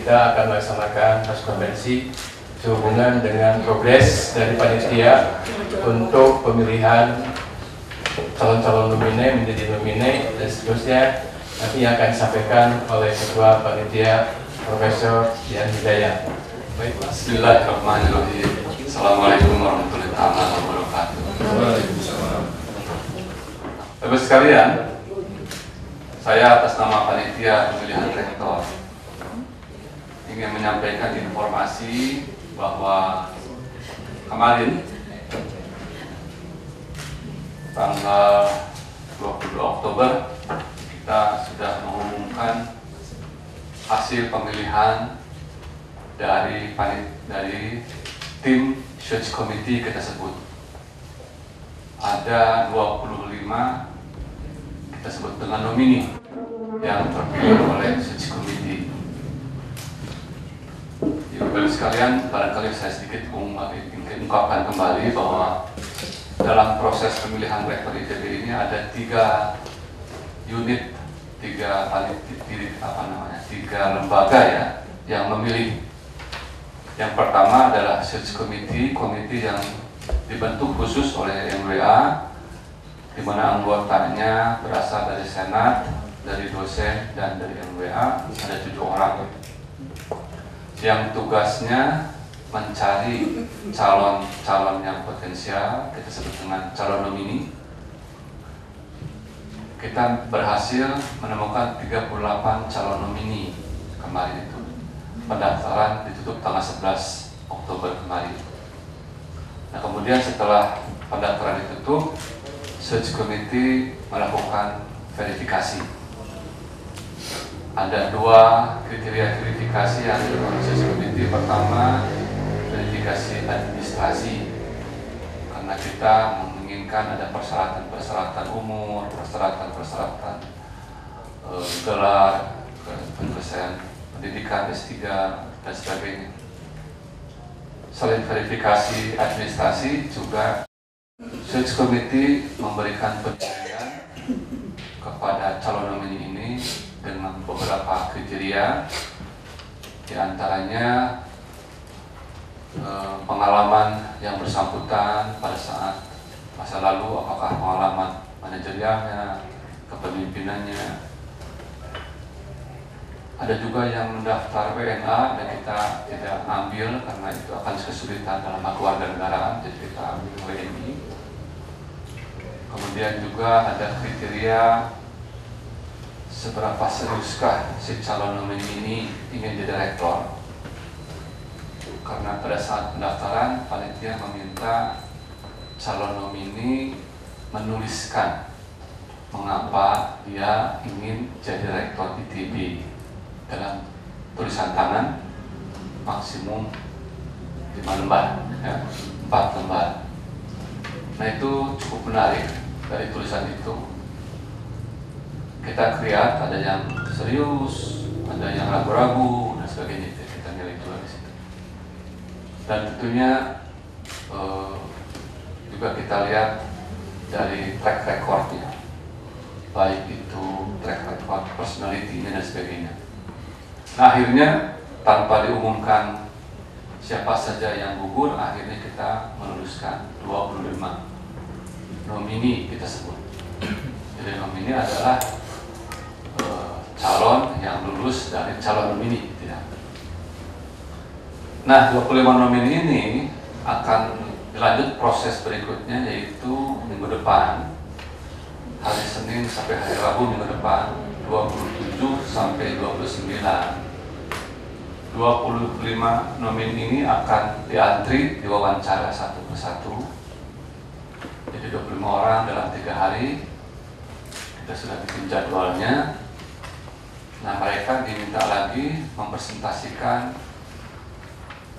kita akan melaksanakan press konferensi sehubungan dengan progres dari panitia untuk pemilihan calon-calon nomine menjadi nomine dan seterusnya nanti akan disampaikan oleh Ketua Panitia Profesor Dian Hidayat. Baik, Bismillahirrahmanirrahim. Assalamualaikum warahmatullahi wabarakatuh. Bapak sekalian, saya atas nama Panitia Pemilihan Rektor ingin menyampaikan informasi bahwa kemarin tanggal 22 Oktober kita sudah mengumumkan hasil pemilihan dari tim search committee kita sebut. Ada 25 kita sebut dengan nomini yang terpilih oleh search committee. Bapak sekalian, barangkali saya sedikit ungkapkan kembali bahwa dalam proses pemilihan rektor ITB ini ada 3 unit, 3 lembaga ya yang memilih. Yang pertama adalah search committee, komite yang dibentuk khusus oleh MWA, di mana anggotanya berasal dari senat, dari dosen, dan dari MWA. Ada 7 orang yang tugasnya mencari calon-calon yang potensial, kita sebut dengan calon nomini. Kita berhasil menemukan 38 calon nomini kemarin itu. Pendaftaran ditutup tanggal 11 Oktober kemarin. Nah, kemudian setelah pendaftaran ditutup, search committee melakukan verifikasi. Ada 2 kriteria verifikasi yang dilakukan search committee. Pertama, verifikasi administrasi, karena kita menginginkan ada persyaratan umur, persyaratan gelar, penyelesaian pendidikan S3 dan sebagainya. Selain verifikasi administrasi, juga search committee memberikan penilaian kepada calon nomini ini dengan beberapa kriteria, di antaranya pengalaman yang bersangkutan pada saat masa lalu, apakah pengalaman manajerialnya, kepemimpinannya. Ada juga yang mendaftar WNA dan kita tidak ambil karena itu akan kesulitan dalam kewarganegaraan, jadi kita ambil WNI. Kemudian juga ada kriteria seberapa seriuskah si calon nomini ini ingin jadi rektor. Karena pada saat pendaftaran, panitia meminta calon nomini menuliskan mengapa dia ingin jadi rektor ITB dalam tulisan tangan maksimum 5 lembar, ya, 4 lembar. Nah, itu cukup menarik. Dari tulisan itu kita lihat ada yang serius, ada yang ragu-ragu dan sebagainya. Kita nilai juga di situ. Dan tentunya juga kita lihat dari track recordnya, baik itu track record personality-nya dan sebagainya. Nah, akhirnya tanpa diumumkan siapa saja yang gugur, akhirnya kita meluluskan 25 nomini kita sebut. Jadi nomini adalah calon yang lulus dari calon nomini, tidak. Nah, 25 nomini ini akan dilanjut proses berikutnya, yaitu minggu depan, hari Senin sampai hari Rabu minggu depan, 27 sampai 29. 25 nomini ini akan diantri, diwawancara satu persatu. Jadi 25 orang dalam 3 hari. Kita sudah bikin jadwalnya. Nah, mereka diminta lagi mempresentasikan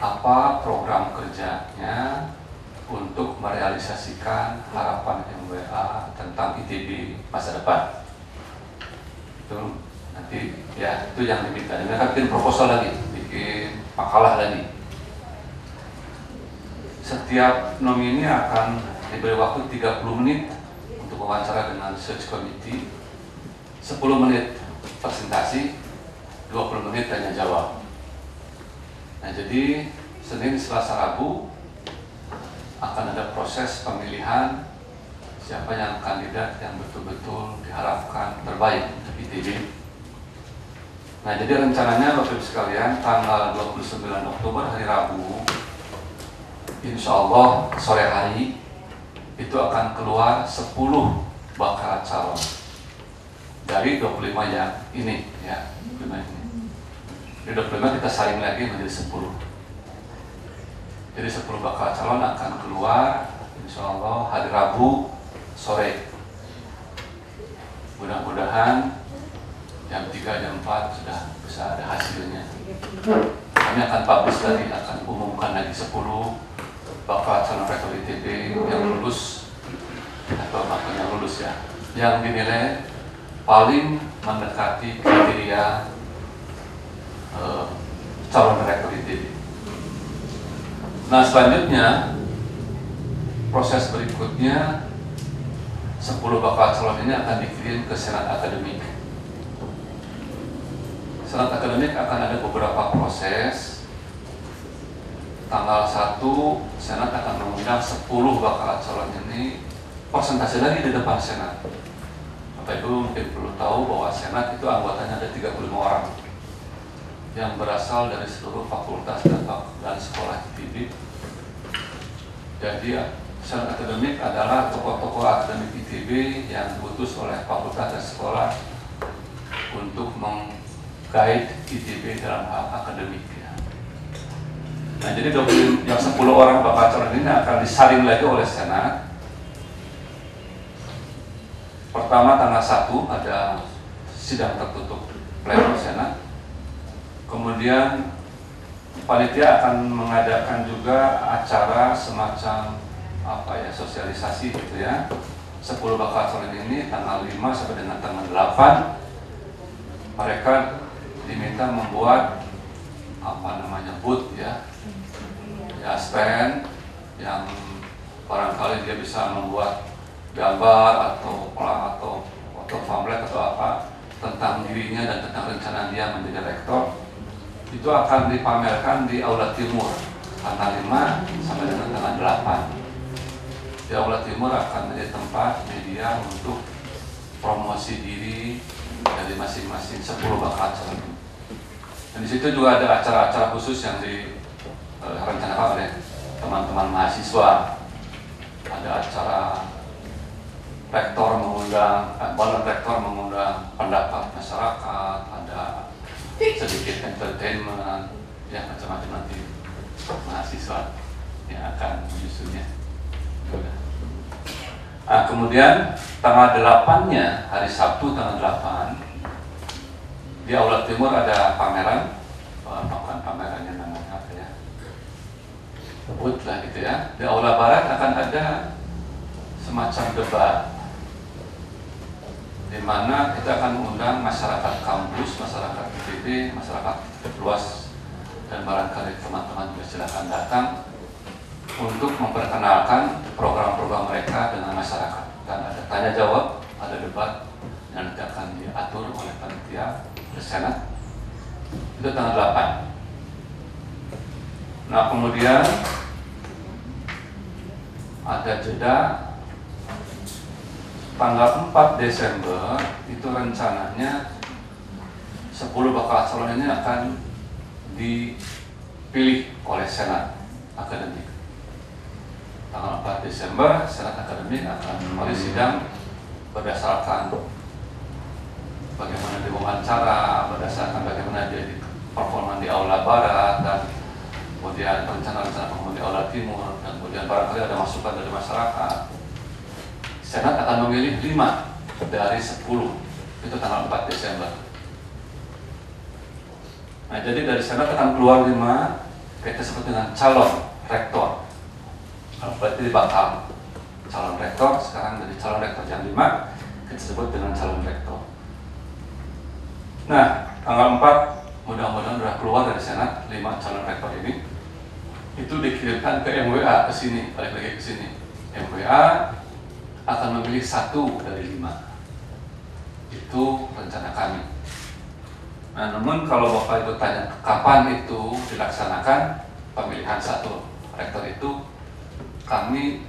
apa program kerjanya untuk merealisasikan harapan MWA tentang ITB masa depan. Itu nanti ya, itu yang diminta. Mereka bikin proposal lagi, bikin makalah lagi. Setiap nomini akan diberi waktu 30 menit untuk wawancara dengan search committee, 10 menit presentasi, 20 menit tanya jawab. Nah, jadi Senin, Selasa, Rabu akan ada proses pemilihan siapa yang kandidat yang betul-betul diharapkan terbaik untuk ITB. Nah, jadi rencananya Bapak Ibu sekalian tanggal 29 Oktober hari Rabu, insya Allah sore hari itu akan keluar 10 bakal calon dari 25 yang ini ya, 25 ini. Di 25 kita saring lagi menjadi 10. Jadi 10 bakal calon akan keluar insya Allah hari Rabu sore. Mudah-mudahan jam 3, jam 4 sudah bisa ada hasilnya. Kami akan publish lagi, akan umumkan lagi 10 bakal calon rektor ITB yang lulus atau bahkan yang lulus ya, yang dinilai paling mendekati kriteria calon rektor ITB. Nah, selanjutnya proses berikutnya 10 bakal calon ini akan dikirim ke Senat Akademik. Senat Akademik akan ada beberapa proses. Tanggal 1 Senat akan mengundang 10 bakal calon ini presentasi lagi di depan Senat. Bapak Ibu mungkin perlu tahu bahwa Senat itu anggotanya ada 35 orang yang berasal dari seluruh fakultas dan sekolah ITB. Jadi Senat Akademik adalah tokoh-tokoh akademik ITB yang diutus oleh fakultas dan sekolah untuk guide ITB dalam hal akademik ya. Nah, jadi yang 10 orang bakal calon ini akan disaring lagi oleh Senat. Pertama tanggal 1 ada sidang tertutup pleno Senat. Kemudian panitia akan mengadakan juga acara semacam sosialisasi gitu ya. 10 bakal calon ini tanggal 5 sampai dengan tanggal 8 mereka diminta membuat booth ya, stand yang barangkali dia bisa membuat gambar atau pamflet atau apa tentang dirinya dan tentang rencana dia menjadi rektor. Itu akan dipamerkan di Aula Timur tanggal 5 sampai dengan tanggal 8. Di Aula Timur akan menjadi tempat media untuk promosi diri dari masing-masing 10 bakal calon. Dan di situ juga ada acara-acara khusus yang direncanakan oleh teman-teman mahasiswa. Ada acara balon rektor mengundang pendapat masyarakat, ada sedikit entertainment, ya macam-macam nanti mahasiswa yang akan menyusunnya. Nah, kemudian tanggal 8-nya hari Sabtu tanggal 8 di Aula Timur ada pameran, bukan pamerannya namanya apa ya, booth lah gitu ya. Di Aula Barat akan ada semacam debat di mana kita akan mengundang masyarakat kampus, masyarakat ITB, masyarakat luas, dan barangkali teman-teman juga silakan datang untuk memperkenalkan program-program mereka dengan masyarakat. Dan ada tanya jawab, ada debat yang nanti akan diatur oleh panitia ke Senat. Itu tanggal 8. Nah, kemudian ada jeda tanggal 4 Desember itu rencananya 10 bakal calon ini akan dipilih oleh Senat Akademik. Tanggal 4 Desember Senat Akademik akan memulai sidang berdasarkan bagaimana diwawancara, berdasarkan bagaimana dia performa di Aula Barat, dan kemudian rencana-rencana performa di Aula Timur, dan kemudian barangkali ada masukan dari masyarakat. Senat akan memilih 5 dari 10, itu tanggal 4 Desember. Nah, jadi dari Senat akan keluar 5, kita sebut dengan calon rektor. Berarti bakal calon rektor, sekarang dari calon rektor yang 5, kita sebut dengan calon rektor. Nah, tanggal 4 mudah-mudahan sudah keluar dari Senat 5 calon rektor ini. Itu dikirimkan ke MWA ke sini, balik lagi ke sini. MWA akan memilih 1 dari 5. Itu rencana kami. Nah, namun kalau Bapak itu tanya kapan itu dilaksanakan pemilihan satu rektor itu, kami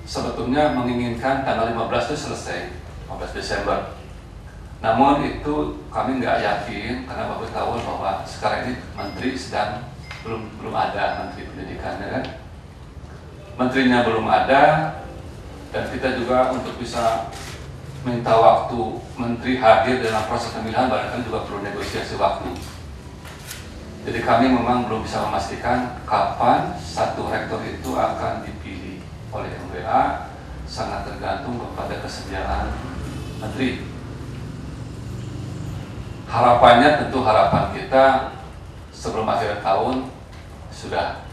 sebetulnya menginginkan tanggal 15 itu selesai, 15 Desember. Namun itu kami nggak yakin karena Bapak tahu bahwa sekarang ini Menteri sedang belum ada, Menteri Pendidikannya kan. Menterinya belum ada, dan kita juga untuk bisa minta waktu Menteri hadir dalam proses pemilihan barangkali juga perlu negosiasi waktu. Jadi kami memang belum bisa memastikan kapan satu rektor itu akan dipilih oleh MWA, sangat tergantung kepada kesediaan Menteri. Harapannya tentu harapan kita sebelum akhir tahun sudah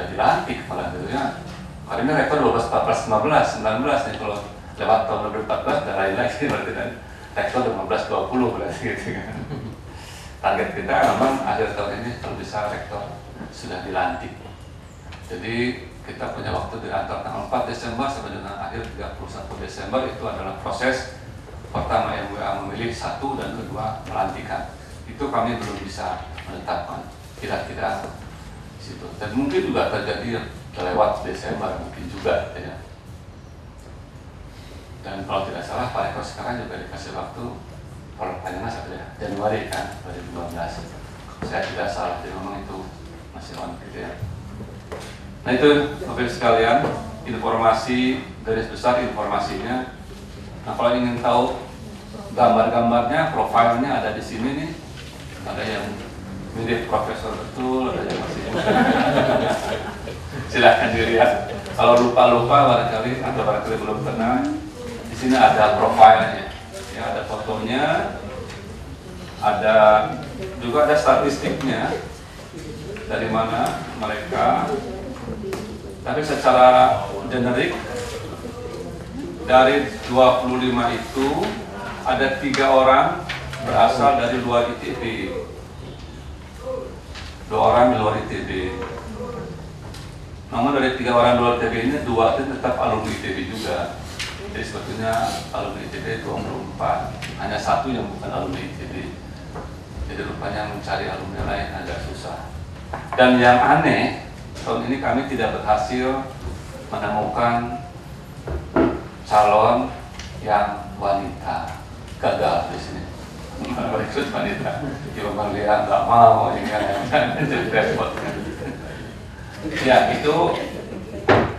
dilantik kepala daerahnya. Hari ini rektor 12, 14, 15, 19 nih, kalau lewat tahun 2014 dan lain lagi berarti kan rektor 15, 20 berarti gitu kan. Target kita memang akhir tahun ini kalau bisa rektor sudah dilantik. Jadi kita punya waktu di antara tanggal 4 Desember sampai dengan akhir 31 Desember itu adalah proses pertama MWA memilih satu dan kedua melantikan. Itu kami belum bisa menetapkan kira-kira situ. Dan mungkin juga terjadi lewat Desember mungkin juga ya. Dan kalau tidak salah Pak Eko sekarang juga dikasih waktu perpanjangan sampai Januari kan 2015. Saya tidak salah, jadi memang itu masih on gitu ya. Nah itu Bapak sekalian informasi garis besar informasinya. Nah kalau ingin tahu gambar-gambarnya, profilnya ada di sini nih. Ada yang mirip profesor betul, ada yang masih silahkan dilihat. Kalau lupa-lupa barangkali atau barangkali belum kenal, di sini ada profilnya, ya ada fotonya, ada juga ada statistiknya dari mana mereka. Tapi secara generik dari 25 itu ada 3 orang berasal dari luar ITB, 2 orang di luar ITB. Namun dari 3 orang luar ITB ini 2 itu tetap alumni ITB juga. Jadi sebetulnya alumni ITB 24, hanya 1 yang bukan alumni ITB. Jadi rupanya mencari alumni lain agak susah. Dan yang aneh, tahun ini kami tidak berhasil menemukan calon yang wanita. Gagal di sini. Merekrut wanita. Ibu Maria nggak mau, ini kan jadi repot. Ya itu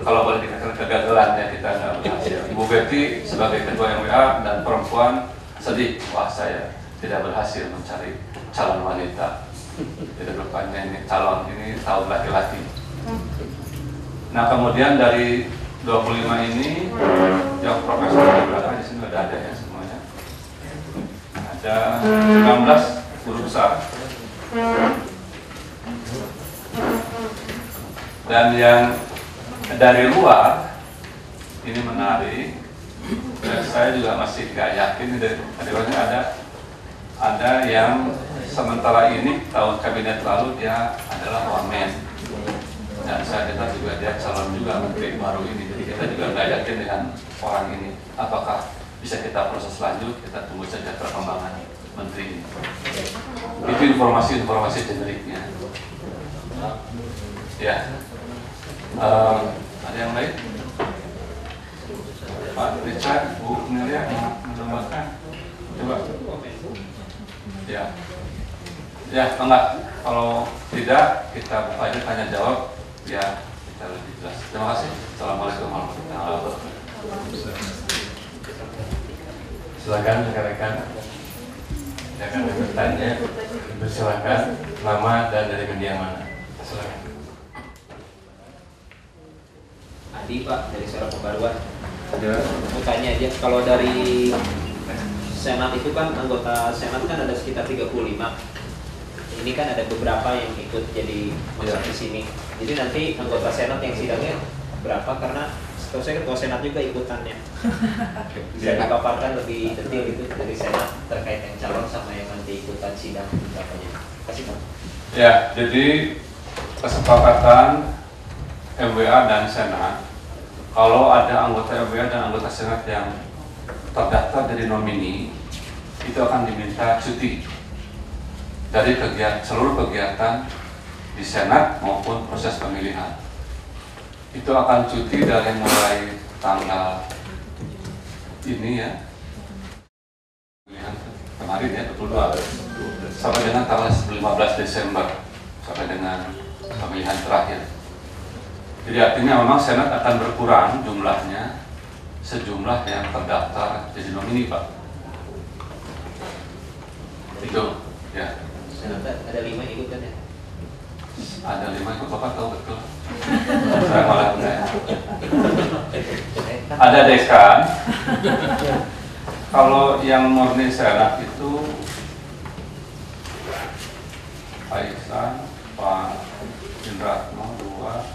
kalau boleh dikatakan kegagalan ya, kita nggak berhasil. Ibu Betty sebagai ketua MWA dan perempuan sedih, wah saya tidak berhasil mencari calon wanita. Jadi rupanya ini calon ini tahun laki-laki. Nah kemudian dari 25 ini yang profesor berapa di sini ada ya semuanya. Ada 19 guru besar. Dan yang dari luar ini menarik. Dan saya juga masih nggak yakin dari luarnya ada yang sementara ini tahun kabinet lalu dia adalah wamen. Dan saya kira juga dia calon juga menteri baru ini, jadi kita juga nggak yakin dengan orang ini. Apakah bisa kita proses lanjut, kita tunggu saja perkembangan menteri ini. Itu informasi generiknya. Ya, ada yang lain? Pak Richard, Bu Nelia, menambahkan? Coba. Ya, enggak. Kalau tidak, kita buka aja tanya jawab. Ya, kita lebih jelas. Terima kasih. Assalamualaikum warahmatullahi wabarakatuh. Silakan rekan-rekan yang akan bertanya, bersilakan nama dan dari media mana. Silakan. Adi Pak dari Suara Pembaruan. Mau tanya aja, kalau dari Senat itu kan anggota Senat kan ada sekitar 35. Ini kan ada beberapa yang ikut jadi masuk di sini. Jadi nanti anggota Senat yang sidangnya berapa? Karena setahu saya ketua Senat juga ikutannya. Bisa dipaparkan lebih detail itu dari Senat terkait yang calon sama yang nanti ikutan sidang berapanya. Kasih Pak. Ya, jadi kesepakatan MWA dan Senat, kalau ada anggota MWA dan anggota Senat yang terdaftar dari nomini, itu akan diminta cuti dari seluruh kegiatan di Senat maupun proses pemilihan. Itu akan cuti dari mulai tanggal ini ya, pemilihan kemarin ya, 22 sampai dengan tanggal 15 Desember sampai dengan pemilihan terakhir. Jadi artinya memang Senat akan berkurang jumlahnya sejumlah yang terdaftar jadi nomini, Pak. Itu ya. Senat ada 5 ikut kan ya? Ada 5 ikut, Bapak tahu betul. Saya malah enggak. Ada dekan. Kalau yang murni Senat itu Pak Iksan, Pak Indratno 2.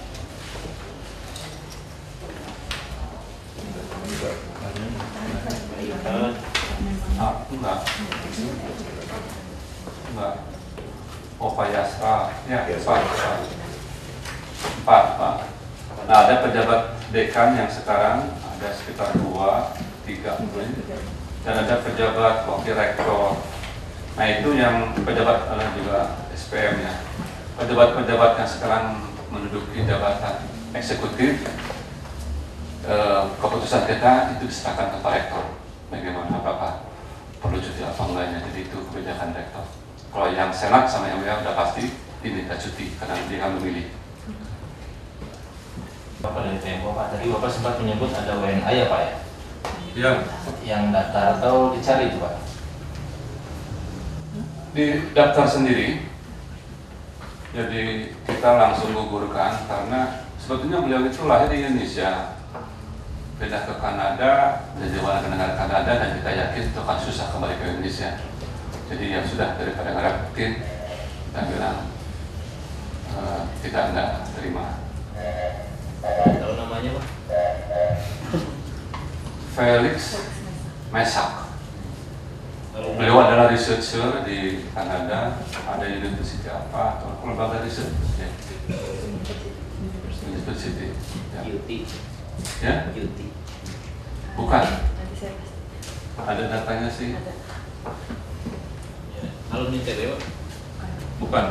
Enggak. Oh, Pak Yasra, ya, Pak. Nah, ada pejabat dekan yang sekarang ada sekitar 2, 3 mungkin, dan ada pejabat wakil rektor. Nah, itu yang pejabat adalah juga SPM ya. Pejabat-pejabat yang sekarang menduduki jabatan eksekutif, keputusan kita itu diserahkan ke Pak Rektor. Bagaimana, apakah perlu cuti apa enggaknya, jadi itu kebijakan rektor. Kalau yang Senat sama yang mulia udah pasti diminta cuti karena dia akan memilih. Bapak dari Tempo, Pak, tadi Bapak sempat menyebut ada WNA ya Pak ya? Iya. Yang daftar atau dicari itu Pak? Di daftar sendiri, jadi kita langsung gugurkan karena sebetulnya beliau itu lahir di Indonesia, pindah ke Kanada, jadi warga negara Kanada, dan kita yakin itu akan susah kembali ke Indonesia. Jadi ya sudah, daripada ngerepotin, kita bilang kita enggak terima. Tahu namanya Pak? Felix Mesak. Beliau adalah researcher di Kanada, ada university apa atau lembaga riset ya. University ya. UT. Ya? UT. Bukan. Ada datanya sih. Alumni TB Pak? Bukan.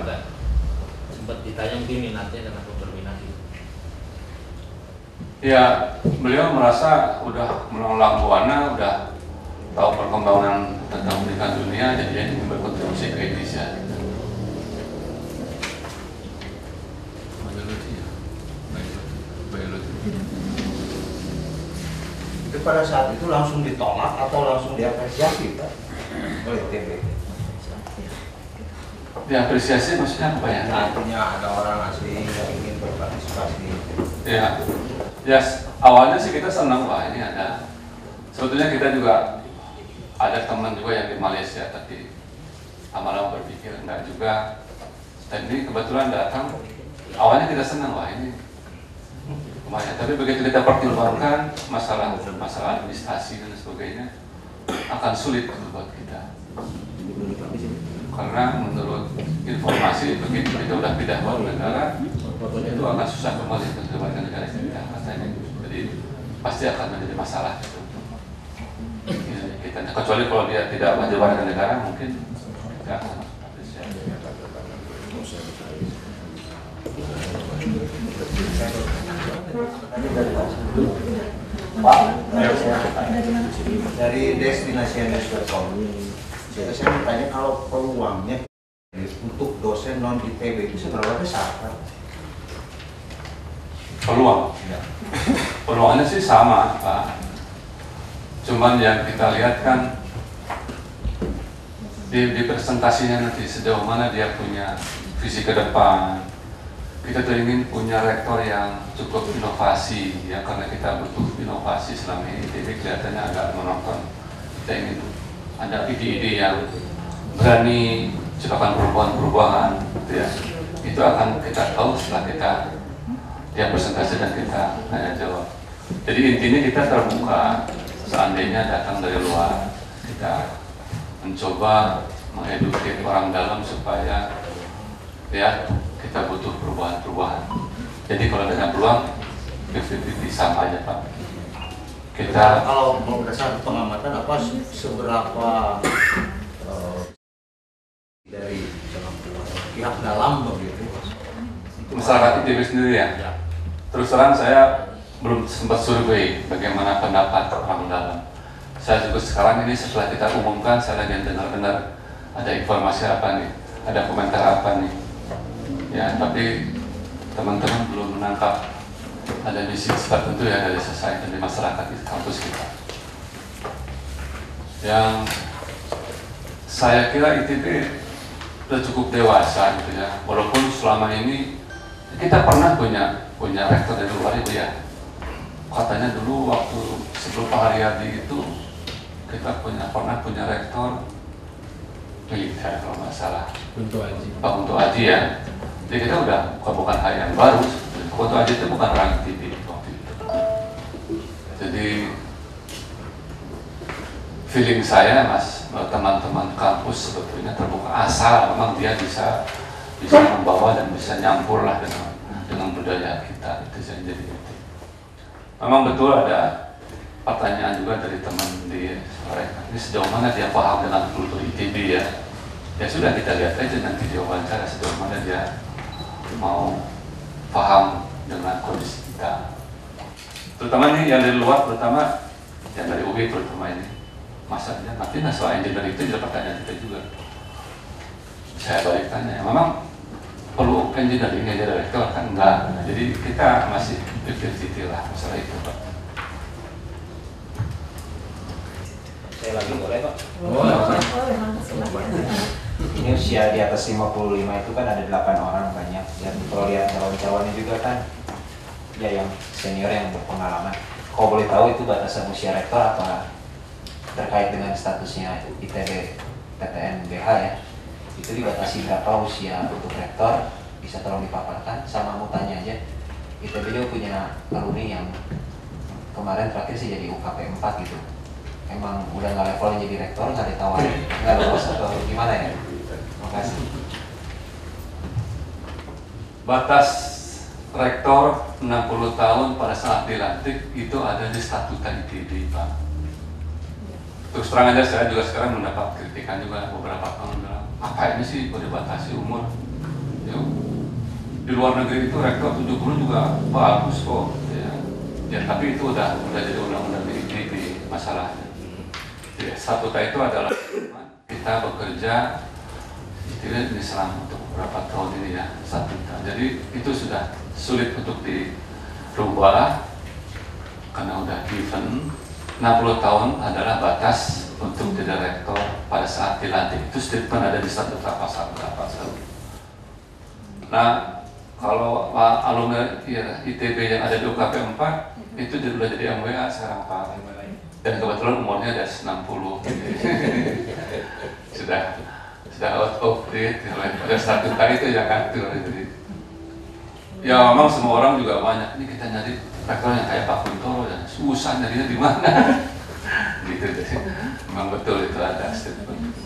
Sempat ditanya mungkin minatnya dan aku berminat itu. Ya, beliau merasa udah melanglang buana, udah tahu perkembangan tentang pendidikan dunia, jadi dia ingin berkontribusi ke Indonesia. Itu pada saat itu langsung ditolak atau langsung diapresiasi Pak oleh TB? Diapresiasi maksudnya apa ya? Artinya ada orang asing yang ingin berpartisipasi. Ya, awalnya sih kita senang Pak, ini ada. Sebetulnya kita juga ada teman juga yang di Malaysia, tapi lama-lama berpikir enggak juga. Dan ini kebetulan datang, awalnya kita senang Pak, ini lumayan. Tapi begitu kita pertimbangkan masalah administrasi dan sebagainya, akan sulit buat kita. Karena menurut informasi begitu kita udah pindah ke negara, itu akan susah kembali ke negara kita katanya. Jadi pasti akan menjadi masalah. Kita kecuali kalau dia tidak wajib warga negara, mungkin tidak akan. Pak, dari destinasi.com, saya mau tanya kalau peluangnya untuk dosen non ITB itu seberapa besar Pak? Peluang? Ya. Peluangnya sih sama Pak. Cuman yang kita lihat kan di presentasinya nanti sejauh mana dia punya visi ke depan. Kita tuh ingin punya rektor yang cukup inovasi ya, karena kita butuh inovasi selama ini. Jadi kelihatannya agak monoton. Kita ingin ada ide-ide yang berani ciptakan perubahan-perubahan gitu ya. Itu akan kita tahu setelah dia presentasi dan kita tanya jawab. Jadi intinya kita terbuka. Seandainya datang dari luar, kita mencoba mengedukasi orang dalam supaya ya kita butuh perubahan-perubahan. Jadi kalau dengan peluang 50-50 sama aja Pak. kita kalau berdasarkan pengamatan apa seberapa dari pihak dalam begitu masyarakat ITB sendiri ya. Terus terang saya belum sempat survei bagaimana pendapat orang dalam. Saya juga sekarang ini setelah kita umumkan, saya lagi dengar-dengar ada informasi apa nih, ada komentar apa nih. Ya, tapi teman-teman belum menangkap ada misi tertentu ya dari society dan masyarakat di kampus kita. Yang saya kira ITB sudah cukup dewasa gitu ya, walaupun selama ini kita pernah punya rektor dari luar itu ya. Katanya dulu waktu sebelum Pak Haryadi itu kita pernah punya rektor militer kalau nggak salah. Pak Kunto Aji ya. Jadi kita bukan hal yang baru. Kunto Aji itu bukan orang ITB waktu itu. Jadi feeling saya Mas, teman-teman kampus sebetulnya terbuka asal memang dia bisa membawa dan bisa nyampur lah dengan budaya kita. Itu saya jadi itu. Memang betul ada pertanyaan juga dari teman di sore. Ini sejauh mana dia paham dengan kultur ITB ya? Ya sudah, kita lihat aja nanti di wawancara sejauh mana dia mau paham dengan kondisi kita. Terutama ini yang dari luar, terutama yang dari UI terutama ini. Masanya nanti soal engineering itu juga pertanyaan kita juga. Saya balik tanya, memang perlu engineering yang jadi rektor kan enggak. Nah, jadi kita masih 50-50 lah masalah itu Pak. Saya lagi boleh Pak? Ini usia di atas 55 itu kan ada 8 orang banyak. Dan kalau lihat calon-calonnya juga kan ya yang senior yang berpengalaman. Kalau boleh tahu itu batasan usia rektor apa terkait dengan statusnya ITB PTN BH ya? Itu dibatasi berapa usia untuk rektor, bisa tolong dipaparkan. Sama mau tanya aja, ITB juga punya alumni yang kemarin terakhir sih jadi UKP 4 gitu. Emang udah nggak levelnya jadi rektor, nggak ditawarin, nggak lolos atau gimana ya? Terima kasih. Batas rektor 60 tahun pada saat dilantik itu ada di statuta ITB Pak. Terus terang aja saya juga sekarang mendapat kritikan juga beberapa tahun bilang, apa ini sih kok dibatasi umur? Ya, di luar negeri itu rektor 70 juga bagus kok. Ya tapi itu udah jadi undang-undang di ITB masalahnya. Jadi statuta itu adalah kita bekerja ini selama untuk beberapa tahun ini ya statuta. Jadi itu sudah sulit untuk dirubah karena udah given. 60 tahun adalah batas untuk jadi rektor pada saat dilantik. Itu statement ada di statuta pasal berapa. Nah, kalau alumni ITB yang ada di UKP 4 itu sudah jadi MWA sekarang Pak. Dan kebetulan umurnya ada 60. sudah out of date. Pada statuta itu yang ngatur. Ya memang semua orang juga banyak. Ini kita nyari rektor yang kayak Pak Kuntoro dan susah nyarinya di mana. Gitu deh. Memang betul itu ada statement.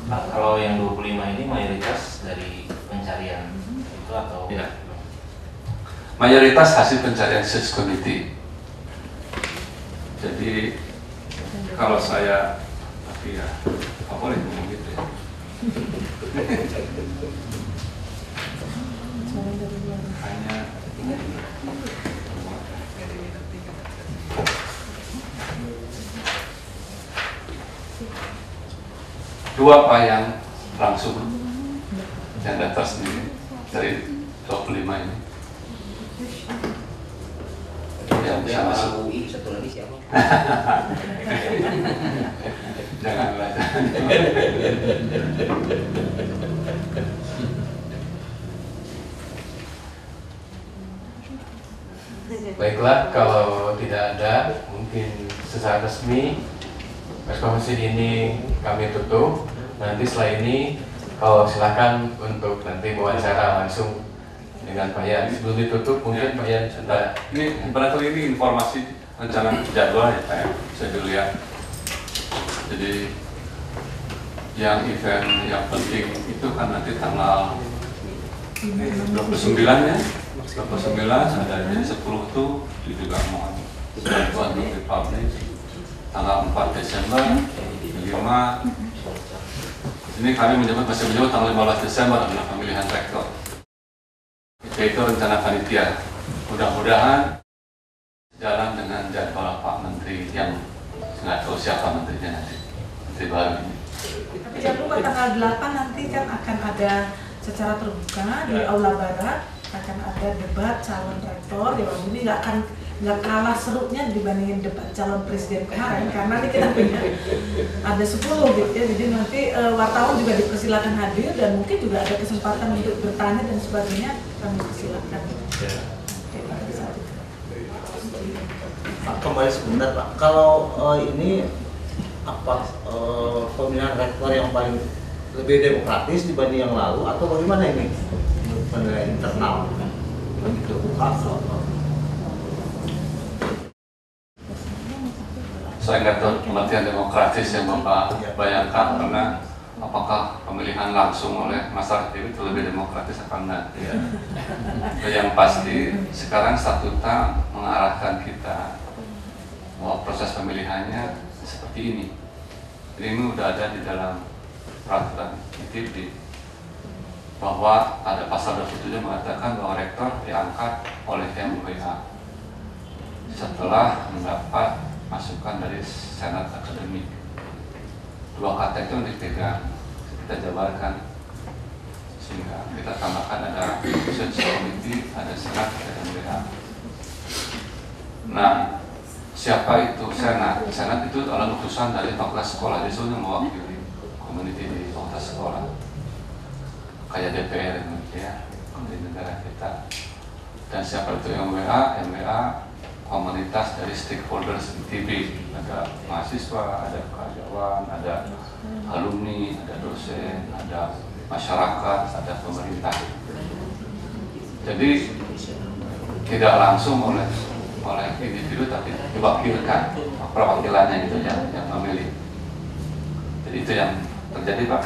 Pak, kalau yang 25 ini mayoritas dari pencarian itu atau? Ya. Mayoritas hasil pencarian search committee. Jadi kalau saya tapi ya favorit ngomong gitu ya. Hanya dua Pak yang langsung yang daftar sendiri dari 25 ini yang bisa masuk. UI satu lagi siapa? Janganlah. Baiklah, kalau tidak ada, mungkin secara resmi konferensi ini kami tutup. Nanti setelah ini, kalau silakan untuk nanti wawancara langsung dengan Pak Yan. Sebelum ditutup, mungkin Pak Yan sudah. Ini berarti ini informasi rencana jadwal ya Pak ya, saya dulu ya. Jadi yang event yang penting itu kan nanti tanggal 29 ya, 29 ada di 10 tuh juga mohon bantuan untuk dipublish. Tanggal 4 Desember 5 ini kami masih menyebut tanggal 15 Desember adalah pemilihan rektor. Itu rencana panitia. Mudah-mudahan jalan dengan jadwal Pak Menteri yang nggak tahu siapa menterinya nanti, menteri baru ini. Tapi jangan lupa tanggal 8 nanti kan akan ada secara terbuka di Aula Barat, akan ada debat calon rektor. Ya, ini nggak kalah serunya dibandingin debat calon presiden kemarin, karena ini kita punya ada 10 gitu ya. Jadi nanti wartawan juga dipersilakan hadir dan mungkin juga ada kesempatan untuk bertanya dan sebagainya, kami persilakan. Pak, kembali sebentar Pak. Kalau ini apa pemilihan rektor yang paling lebih demokratis dibanding yang lalu atau bagaimana ini penilaian internal lebih terbuka? Saya nggak tahu pengertian demokratis yang Bapak bayangkan, karena apakah pemilihan langsung oleh masyarakat itu lebih demokratis apa enggak? Ya. Yang pasti sekarang statuta mengarahkan kita bahwa proses pemilihannya seperti ini. Jadi ini sudah ada di dalam peraturan ITB bahwa ada pasal 27 mengatakan bahwa rektor diangkat oleh MWA setelah mendapat masukan dari senat akademik. Dua kata itu yang dipegang, kita jabarkan sehingga kita tambahkan ada research committee, ada senat, ada MWA. Nah, siapa itu senat? Senat itu adalah utusan dari fakultas sekolah, dia yang mewakili community di fakultas sekolah, kayak DPR ya, di negara kita. Dan siapa itu MWA? MWA komunitas dari stakeholders ITB, ada mahasiswa, ada karyawan, ada alumni, ada dosen, ada masyarakat, ada pemerintah. Jadi tidak langsung oleh individu, tapi diwakilkan, perwakilannya itu yang memilih. Jadi itu yang terjadi Pak.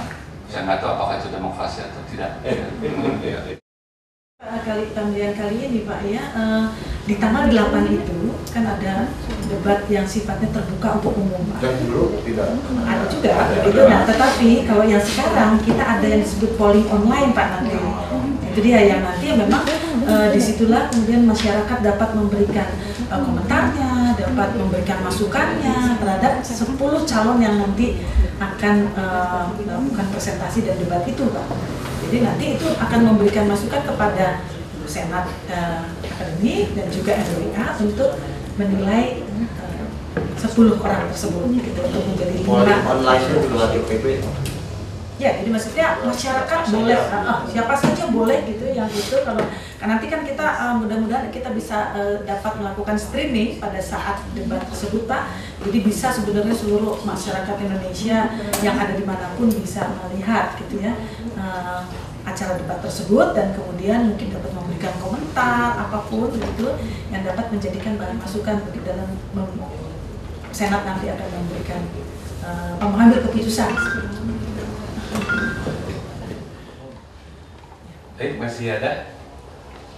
Saya nggak tahu apakah itu demokrasi atau tidak. Pemilihan kali ini Pak ya, di tanggal 8 itu kan ada debat yang sifatnya terbuka untuk umum Pak. Dan dulu tidak Ada juga begitu. Nah, tetapi kalau yang sekarang kita ada yang disebut polling online Pak nanti. Itu dia yang nanti memang disitulah kemudian masyarakat dapat memberikan komentarnya, dapat memberikan masukannya terhadap 10 calon yang nanti akan melakukan presentasi dan debat itu Pak. Jadi nanti itu akan memberikan masukan kepada senat akademik dan juga MWA untuk menilai 10 orang tersebut gitu, untuk menjadi polling online itu juga ITB. Ya, jadi maksudnya masyarakat boleh, siapa saja boleh gitu, yang itu kalau nanti kan kita mudah-mudahan kita bisa dapat melakukan streaming pada saat debat tersebut Pak. Jadi bisa sebenarnya seluruh masyarakat Indonesia yang ada dimanapun bisa melihat gitu ya acara debat tersebut, dan kemudian mungkin dapat memberikan komentar apapun gitu yang dapat menjadikan bahan masukan di dalam senat nanti akan memberikan mengambil keputusan. Baik, masih ada?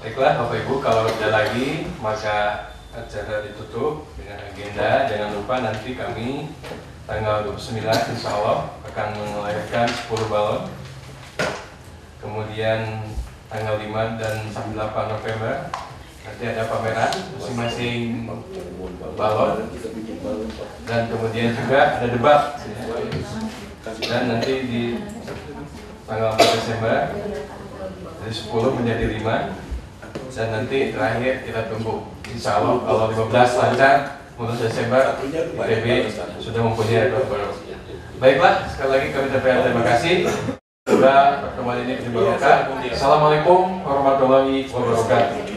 Baiklah Bapak Ibu, kalau ada lagi maka acara ditutup dengan agenda. Jangan lupa nanti kami tanggal 29 insya Allah akan melayangkan 10 balon. Kemudian tanggal 5 dan 8 November nanti ada pameran masing-masing balon. Dan kemudian juga ada debat. Dan nanti di tanggal 4 Desember dari 10 menjadi 5, dan nanti terakhir kita tunggu insya Allah kalau 15 lancar 10 Desember ITB sudah mempunyai rektor baru. Baiklah, sekali lagi kami ucapkan terima kasih. Semoga pertemuan ini diberkahi. Assalamualaikum warahmatullahi wabarakatuh.